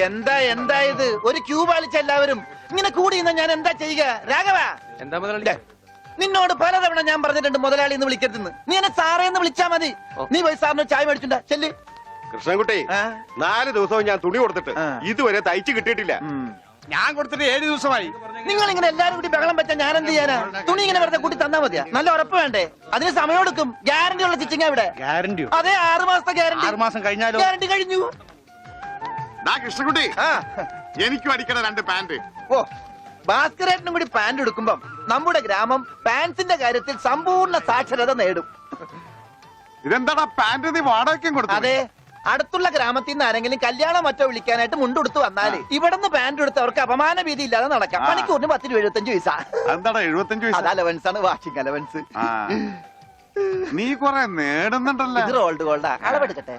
എന്താ ഇത്? ഒരു ക്യൂ പാലിച്ച എല്ലാവരും ഇങ്ങനെ കൂടി ഞാൻ എന്താ ചെയ്യുക? രാഘവ, എന്താ മുതലാളി? നിന്നോട് പലതവണ ഞാൻ പറഞ്ഞിട്ടുണ്ട് മുതലാളി എന്ന് വിളിക്കരുതെന്ന്. നീ എന്നെ സാറേ എന്ന് വിളിച്ചാ മതി. നീ പോയി സാറിന് ചായ മേടിച്ചുണ്ടാ ചെല്ല്. കൃഷ്ണൻകുട്ടി, 4 ദിവസവും ഞാൻ തുണി കൊടുത്തിട്ട് ഇതുവരെ തയ്ച്ചു കിട്ടിയിട്ടില്ല. ഞാൻ കൊടുത്തിട്ട് 7 ദിവസമായി. നിങ്ങൾ ഇങ്ങനെ എല്ലാരും കൂടി ബഹളം വെച്ചാൽ ഞാൻ എന്ത് ചെയ്യാനാ? തുണി ഇങ്ങനെ വെറുതെ കൂട്ടി തന്നാ മതിയാ? നല്ല ഉറപ്പ് വേണ്ടേ? അതിന് സമയം എടുക്കും. ഗ്യാരണ്ടി ഉള്ള സ്റ്റിച്ചിങ് ഇവിടെ. ഗ്യാരണ്ടിയോ? അതെ, 6 മാസത്തെ ഗ്യാരണ്ടി. 6 മാസം കഴിഞ്ഞാലോ? ഗ്യാരണ്ടി കഴിഞ്ഞു. കൃഷ്ണൻകുട്ടി, എനിക്കും അടിക്കണ 2 പാന്റ്. ഓ, ഭാസ്കരേട്ടനും കൂടി പാന്റ് എടുക്കുമ്പം നമ്മുടെ ഗ്രാമം പാൻസിന്റെ കാര്യത്തിൽ സമ്പൂർണ്ണ സാക്ഷരത നേടും. ഇതെന്താടാ പാന്റ് നീ വാടകയ്ക്കും കൊടുത്തു? അതെ, അടുത്തുള്ള ഗ്രാമത്തിൽ നിന്ന് ആരെങ്കിലും കല്യാണം മറ്റോ വിളിക്കാനായിട്ട് മുണ്ടെടുത്ത് വന്നാല് ഇവിടുന്ന് പാന്റ് എടുത്ത് അവർക്ക് അപമാന ഭീതി ഇല്ലാതെ നടക്കാം. മണിക്കൂറിന് 10-75 പൈസ. എന്താടാ 75 പൈസ? അത് അലവൻസ് ആണ്, വാഷിംഗ് അലവൻസ്. നീ കൊറേ നേടുന്നുണ്ടല്ലോ. ഇത് റോൾഡ് ഗോൾഡാ. അളവെടുക്കട്ടെ?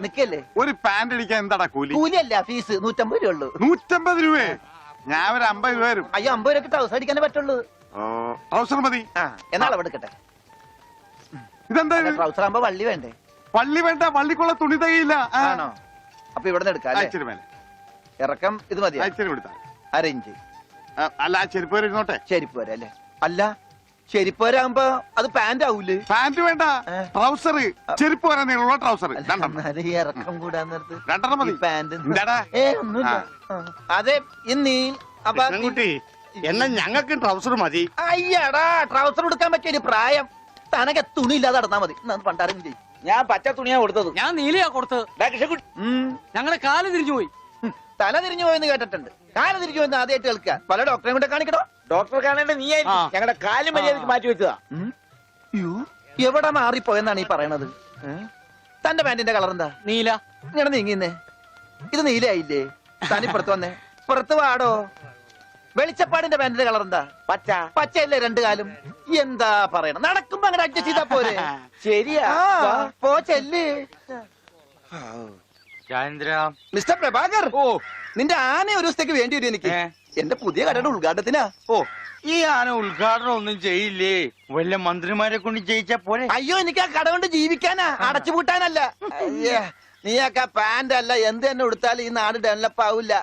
നിക്കല്ലേ. ഒരു പാന്റ് അടിക്കാൻ എന്താടാ കൂലി? കൂലിയല്ല, ഫീസ് 150 രൂപ ഉള്ളൂ. 150 രൂപ? ഞാൻ ഒരു 50 രൂപ വരും. അയ്യോ, 50 രൂപയ്ക്ക് ട്രൗസർ അടിക്കാനേ പറ്റുള്ളൂ. ട്രൗസർ മതി. എന്നാ അളവെടുക്കട്ടെ. ഇതെന്താ? ട്രൗസർ ആകുമ്പോ വള്ളി വേണ്ടേ? വള്ളി വേണ്ട, വള്ളിക്കുള്ള തുണി തകയില്ല. ആണോ? അപ്പൊ ഇവിടെ നിന്ന് എടുക്കാം. ഇറക്കം ഇത് മതി. അരയിഞ്ച്. അല്ല, ചെരുപ്പ് വരെ ഇരുന്നോട്ടെ. ചെരുപ്പ് വരെ അല്ലേ? അല്ല, ചെരുപ്പ് വരാകുമ്പോ അത് പാന്റ് ആവൂലേ? പാന്റ് വേണ്ട, ട്രൗസർ. ചെരുപ്പ് വരാൻ നീളമുള്ള ട്രൗസർ. ഇറക്കം കൂടാൻ നേരത്ത് 2 മതി. പാന്റ് ഒന്നുമില്ല. അതെ, ഇന്നീ കുട്ടി എന്നാ ഞങ്ങൾക്ക് ട്രൗസർ മതി. അയ്യടാ, ട്രൗസർ എടുക്കാൻ പറ്റിയ ഒരു പ്രായം. തനക്ക് തുണി ഇല്ലാതെ നടന്നാ മതി. പണ്ടാരും ചെയ്യും. ഞാൻ പച്ച തുണിയാ കൊടുത്തത്. ഞാൻ നീലയാ കൊടുത്തത്. ഞങ്ങളുടെ കാല് തിരിഞ്ഞു പോയി. തല തിരിഞ്ഞു പോയെന്ന് കേട്ടിട്ടുണ്ട്. കാല് തിരിഞ്ഞു പോയെന്ന് ആദ്യമായിട്ട് കേൾക്കുക. പല ഡോക്ടറെ കൊണ്ട് കാണിക്കണോ? ഡോക്ടറെ കാണേണ്ട നീ ഞങ്ങളുടെ കാലും മര്യാദക്ക് മാറ്റി വെച്ചതാ. എവിടെ മാറിപ്പോയെന്നാണ് ഈ പറയണത്? തന്റെ പാന്റിന്റെ കളർ എന്താ? നീല. ഇങ്ങനെ നീങ്ങിന്നേ. ഇത് നീലയായില്ലേ? തനിപ്പുറത്ത് വന്നേ. പുറത്ത് വാടോ. വെളിച്ചപ്പാടിന്റെ പാന്റിന്റെ കളർ എന്താ? പച്ച. പച്ചയല്ലേ 2 കാലും? എന്താ പറയണം? നടക്കുമ്പോ അങ്ങനെ അഡ്ജസ്റ്റ് ചെയ്താ പോരെ? ശരിയാ, പോ ചെല്ല്. മിസ്റ്റർ പ്രഭാകർ, നിന്റെ ആന ഒരു ദിവസത്തേക്ക് വേണ്ടി വരും എനിക്ക്. എന്റെ പുതിയ കടയുടെ ഉദ്ഘാടനത്തിനാ. ഈ ആന ഉദ്ഘാടനം ഒന്നും ചെയ്യില്ലേ? വല്ല മന്ത്രിമാരെ കൊണ്ട് ചെയ്യിച്ചാ പോലെ. അയ്യോ, എനിക്ക് ആ കട കൊണ്ട് ജീവിക്കാനാ, അടച്ചുപൂട്ടാനല്ല. നീയൊക്കെ പാന്റ് അല്ല എന്ത് തന്നെ കൊടുത്താലും ഈ നാട് ഡെവലപ്പ് ആവില്ല.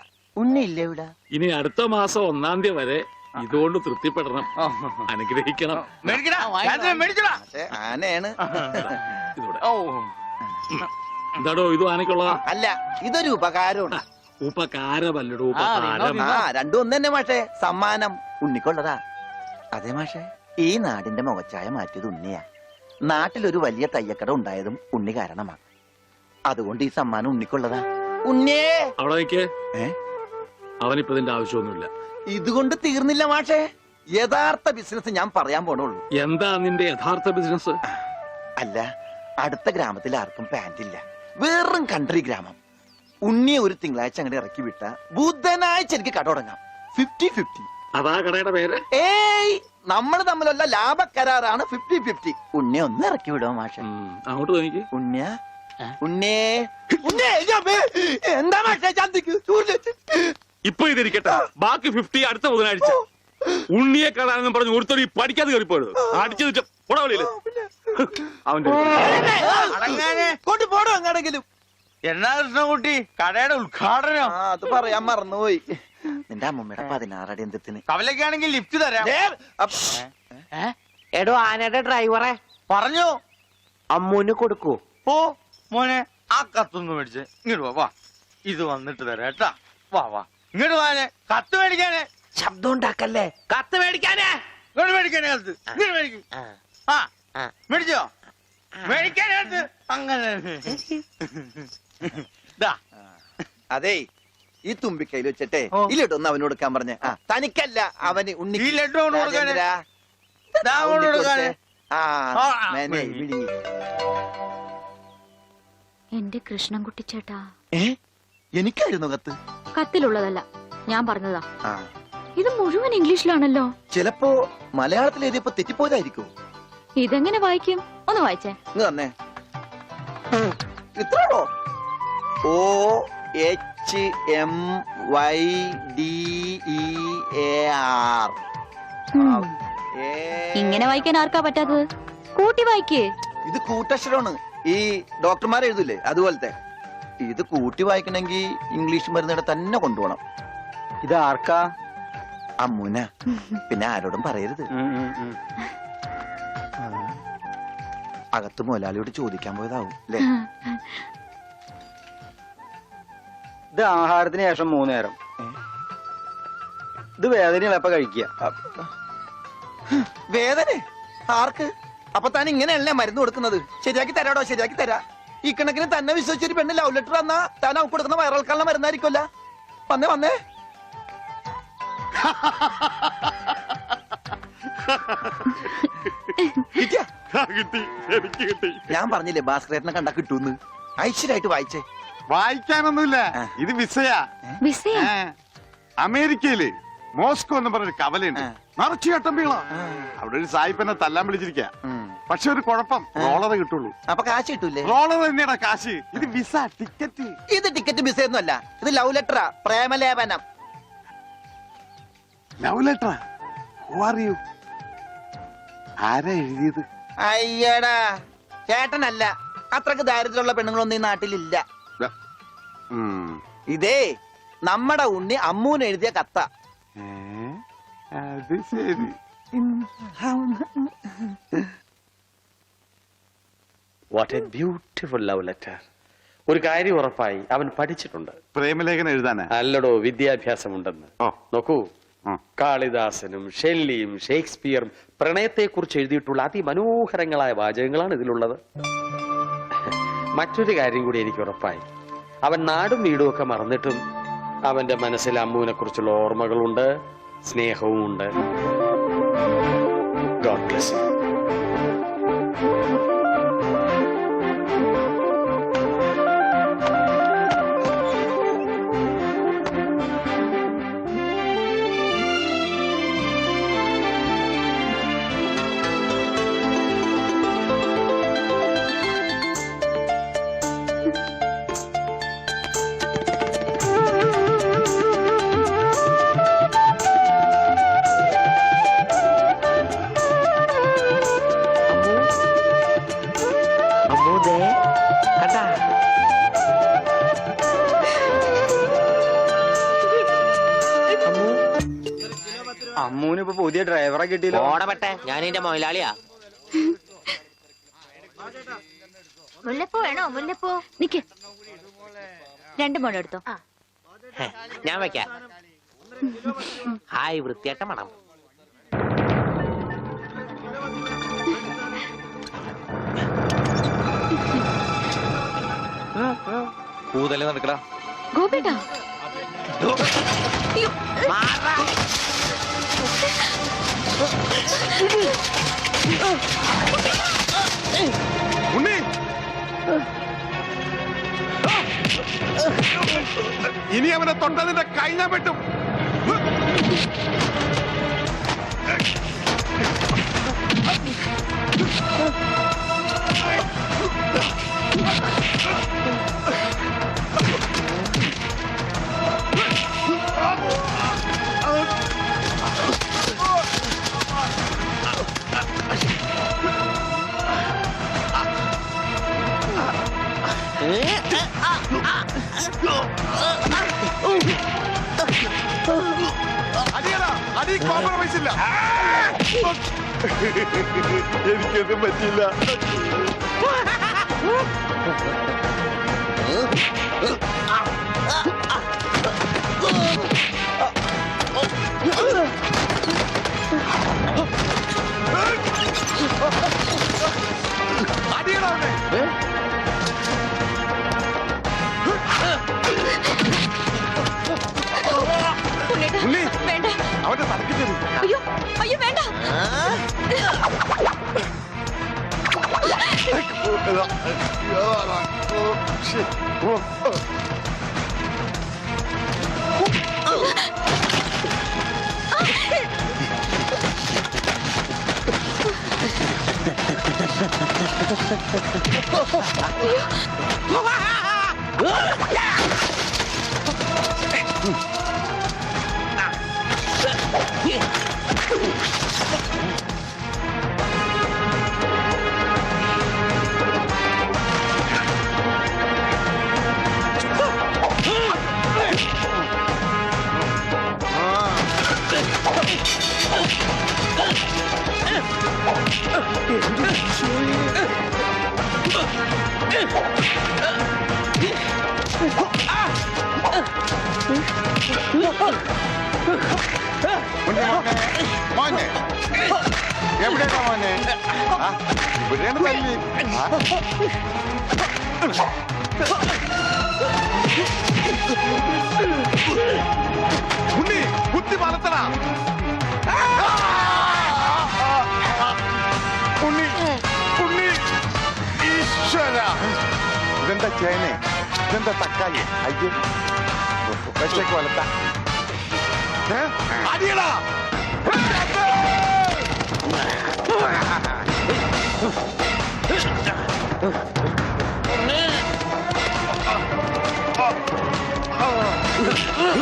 ഉണ്ണിയില്ലേ ഇവിടെ? ഇനി അടുത്ത മാസം 1-ാം തീയതി വരെ ഇതുകൊണ്ട് തൃപ്തിപ്പെടണം, അനുഗ്രഹിക്കണം. ആനയാണ്. എന്താടോ ഇത് ആനക്കുള്ളതാ? അല്ല, ഇതൊരു ഉപകാരമാണ്. ഉപകാരമല്ലടോ, ഉപകാരം. രണ്ടും ഒന്ന് തന്നെ മാഷേ. സമ്മാനം ഉണ്ണിക്കൊള്ളതാ. അതെ മാഷേ, ഈ നാടിന്റെ മുഖച്ഛായ മാറ്റിയത് ഉണ്ണിയാ. നാട്ടിലൊരു വലിയ തയ്യക്കട ഉണ്ടായതും ഉണ്ണി കാരണമാണ്. അതുകൊണ്ട് ഈ സമ്മാനം ഉണ്ണിക്കൊള്ളതാ. ഉണ്ണിയേ അവിടെ നിൽക്കേ. അവനിപ്പോ ഇതിന്റെ ആവശ്യമൊന്നുമില്ല. ഇതുകൊണ്ട് തീർന്നില്ല മാഷേ. യഥാർത്ഥ ബിസിനസ് ഞാൻ പറയാൻ പോണുള്ളൂ. എന്താ നിന്റെ യഥാർത്ഥ ബിസിനസ്? അല്ല, അടുത്ത ഗ്രാമത്തിൽ ആർക്കും പാന്റ് ഇല്ല. വെറും കൺട്രി ഗ്രാമം. ഉണ്ണിയെ ഒരു തിങ്കളാഴ്ച അങ്ങോട്ട് ഇറക്കി വിട്ട ബുധനാഴ്ച എനിക്ക് കട തുടങ്ങാം. 50-50. അതാ കടയുടെ പേര്? ഏയ്, നമ്മൾ തമ്മിലുള്ള ലാഭക്കരാറാണ് 50-50. ഉണ്ണിയെ ഒന്ന് ഇറക്കി വിടുമോ മാഷേ? അങ്ങോട്ട് തോന്നിക്ക്. ഉണ്ണിയാ, ഉണ്ണേ, എന്താ മാഷേ ചന്തിക്ക്? ഇപ്പൊ ഇതിരിക്കട്ടെ, ബാക്കി 50 അടുത്ത ബുധനാഴ്ച. ഉണ്ണിയെ കാണാനെന്നും പറഞ്ഞു ഒരുത്തോടി പഠിക്കാതെ കയറിപ്പോയത് അടിച്ചു പോടാവളിയില്. അവന്റെ കൊണ്ടുപോടോ അങ്ങാണെങ്കിലും. എന്നാ കൃഷ്ണൻകുട്ടി കടയുടെ ഉദ്ഘാടനം? അത് പറയാൻ മറന്നുപോയി. നിന്റെ അമ്മമ്മയുടെ 16 അടി എന്തിന്? കവലക്കാണെങ്കിൽ ലിഫ്റ്റ് തരാം. എടോ, ആനയുടെ ഡ്രൈവറെ പറഞ്ഞു അമ്മൂന് കൊടുക്കൂ. ഓ മോനെ, ആ കത്തൊന്ന് മേടിച്ച് ഇങ്ങോട്ട് വാ. ഇത് വന്നിട്ട് തരാം കേട്ടാ. വാ വാ, ഇങ്ങോട്ട് വാനെ. കത്ത് മേടിക്കാനേ. ശബ്ദം ഉണ്ടാക്കല്ലേ. കത്ത് മേടിക്കാനേ. ഇങ്ങോട്ട് മേടിക്കാനേ കത്ത്. ഇങ്ങോട്ട് മേടിക്കും. മേടിച്ചോ? മേടിക്കാനേ കത്ത്. അങ്ങനെ അതെ, ഈ തുമ്പിക്കൈയിൽ വെച്ചിട്ടെ ഈ ലഡു ഒന്ന് അവന് കൊടുക്കാൻ പറഞ്ഞേ. തനിക്കല്ല, അവന്. ഉണ്ണി ഈ ലഡു കൊടുക്കാനേ. എന്റെ കൃഷ്ണൻകുട്ടി ചേട്ടാ. എനിക്കായിരുന്നു കത്ത്. കത്തിലുള്ളതല്ല, ഞാൻ പറഞ്ഞതാ. ഇത് മുഴുവൻ ഇംഗ്ലീഷിലാണല്ലോ. ചിലപ്പോ മലയാളത്തിൽ എഴുതിയപ്പോ തെറ്റിപ്പോയതായിരിക്കും. ഇതെങ്ങനെ വായിക്കും? ഒന്ന് വായിച്ചേ. തന്നെ ഇത്രയോ? OHMYDEAR. ഇങ്ങനെ വായിക്കാൻ ആർക്കാ പറ്റാത്തത്? കൂട്ടി വായിക്കേ. ഇത് കൂട്ടക്ഷരമാണ്. ഈ ഡോക്ടർമാർ എഴുതൂലേ അതുപോലത്തെ. ഇത് കൂട്ടി വായിക്കണമെങ്കിൽ ഇംഗ്ലീഷ് മരുന്നിടെ തന്നെ കൊണ്ടുപോകണം. ഇത് ആർക്കാ? അമ്മൂന. പിന്നെ ആരോടും പറയരുത്. അകത്ത് മുതലാളിയോട് ചോദിക്കാൻ പോയതാവും അല്ലേ? ഇത് ആഹാരത്തിന് ശേഷം 3 നേരം. ഇത് വേദനയുള്ളപ്പ കഴിക്കുക. വേദന ആർക്ക്? അപ്പൊ താൻ ഇങ്ങനെയല്ലേ മരുന്ന് കൊടുക്കുന്നത്? ശരിയാക്കി തരാടോ, ശരിയാക്കി തരാ. ഈ കണക്കിന് തന്നെ വിശ്വസിച്ചൊരു പെണ്ണ് ലവ് ലെറ്റർ തന്നാ താൻ അവൾക്ക് കൊടുക്കുന്ന വയറിളക്കാനുള്ള മരുന്നായിരിക്കുമല്ല. വന്നേ വന്നേ. കിട്ടിയാ? കിട്ടി, എനിക്ക് കിട്ടി. ഞാൻ പറഞ്ഞില്ലേ ഭാസ്കരേട്ടനെ കണ്ടാ കിട്ടൂന്ന്. ഐശ്വര്യമായിട്ട് വായിച്ചേ. വായിക്കാനൊന്നുമില്ല, ഇത് വിസയാ. വിസയാ? അമേരിക്കയില് മോസ്കോ എന്ന് പറഞ്ഞൊരു കവലയുണ്ട്. നിറച്ചു ചട്ടമ്പികളാ. അവിടെ ഒരു സായിപ്പനെ തല്ലാൻ വിളിച്ചിരിക്ക. പക്ഷെ ഒരു കുഴപ്പം, റോളറെ കിട്ടുള്ളൂ. അപ്പൊ കാശ് കിട്ടൂലേ? റോളർ തന്നെയാ കാശ്. ഇത് വിസ, ടിക്കറ്റ്. ഇത് ടിക്കറ്റ് വിസ ഒന്നുമല്ല, ഇത് ലവ് ലെറ്ററാ, പ്രേമലേപനം. ലവ് ലെറ്ററാ? Who are you? ആരാ എഴുതിയത്? അയ്യടാ ചേട്ടനല്ല. അത്രക്ക് ദാരിദ്ര്യമുള്ള പെണ്ണുങ്ങളൊന്നും ഈ നാട്ടിലില്ല. ഇതേ നമ്മടെ ഉണ്ണി അമ്മൂന് എഴുതിയ കത്ത. അത് ശരി. What A beautiful love letter. ഒരു കാര്യം ഉറപ്പായി, അവൻ പഠിച്ചിട്ടുണ്ട്. പ്രേമലേഖനം എഴുതാനാ? അല്ലടോ, വിദ്യാഭ്യാസമുണ്ടെന്ന്. നോക്കൂ, കാളിദാസനും ഷെല്ലിയും ഷേക്സ്പിയറും പ്രണയത്തെക്കുറിച്ച് എഴുതിയിട്ടുള്ള അതിമനോഹരങ്ങളായ വാചകങ്ങളാണ് ഇതിലുള്ളത്. മറ്റൊരു കാര്യം കൂടി എനിക്ക് ഉറപ്പായി, അവൻ നാടും വീടും ഒക്കെ മറന്നിട്ടും അവന്റെ മനസ്സിൽ അമ്മൂനെ കുറിച്ചുള്ള ഓർമ്മകളുണ്ട്, സ്നേഹവും ഉണ്ട്. God bless you. അമ്മൂന് ഇപ്പൊ പുതിയ ഡ്രൈവറെ കിട്ടിയില്ലോ. ഓടപെട്ടെ, ഞാൻ എന്റെ മൊയിലാളിയാ. മുല്ലപ്പൂ വേണോ? മുല്ലപ്പൂ നിക്ക്. 2 മുഴം എടുത്തോ. ഞാൻ വെക്കാം. ഹായ്, വൃത്തിയായിട്ട മണം. പൂതല്ലേ നടക്കടാ ഗോപിട്ടാ. ഉണ്ണി, ഇനി അവനെ തൊട്ടതിന്റെ കൈ ഞാൻ വെട്ടും. അടിയടാ, അടി കോംപ്രമൈസ് ഇല്ല. എനിക്കൊന്നും പറ്റില്ല. അടിയടാ അവനെ. ഉണ്ണി, വേണ്ട. അവന്റെ തലക്ക് തരും. അയ്യോ അയ്യോ വേണ്ട. ഉണ്ണി മോനെ എവിടെയാ മോനെ ആ, ഇവിടെയാണ് തല്ലി ആ. ഉണ്ണി കുത്തി വളർത്തണ ഉണ്ണി ഉണ്ണി ഈശ്വര ഇതെന്താ ചേനെ ഇതെന്താ തക്കാളി അയ്യോ വെച്ചേക്ക് വളർത്ത അടിയടാ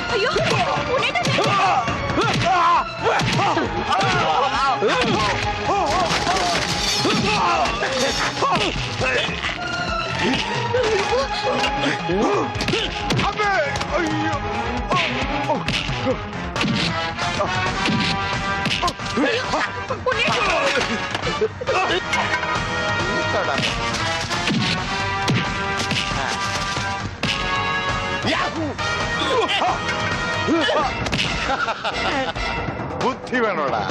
അയ്യോ ഉണ്ണേട്ടാ, അമ്മേ അയ്യോ ബുദ്ധി വേണോടാ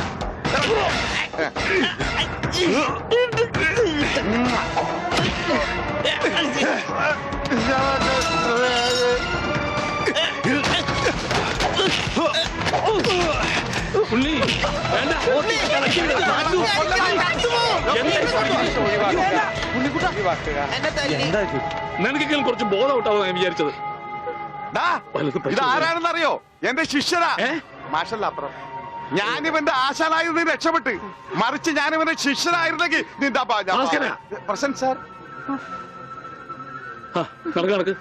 ഉണ്ണി വേണ്ട. നിനക്കെങ്കിലും കുറച്ച് ബോധം ഔട്ടാവും ഞാൻ വിചാരിച്ചത്. ഇത് ആരാണെന്നറിയോ? എന്റെ ശിഷ്യനാ. മാഷല്ല അപ്പുറം. ഞാനിവന്റെ ആശാനായിരുന്നു രക്ഷപ്പെട്ട്, മറിച്ച് ഞാനിവന്റെ ശിഷ്യനായിരുന്നെങ്കിൽ നിന്റെ ഭാസ്കരാ. പ്രസന്റ് സാർ നടക്ക് നടക്ക്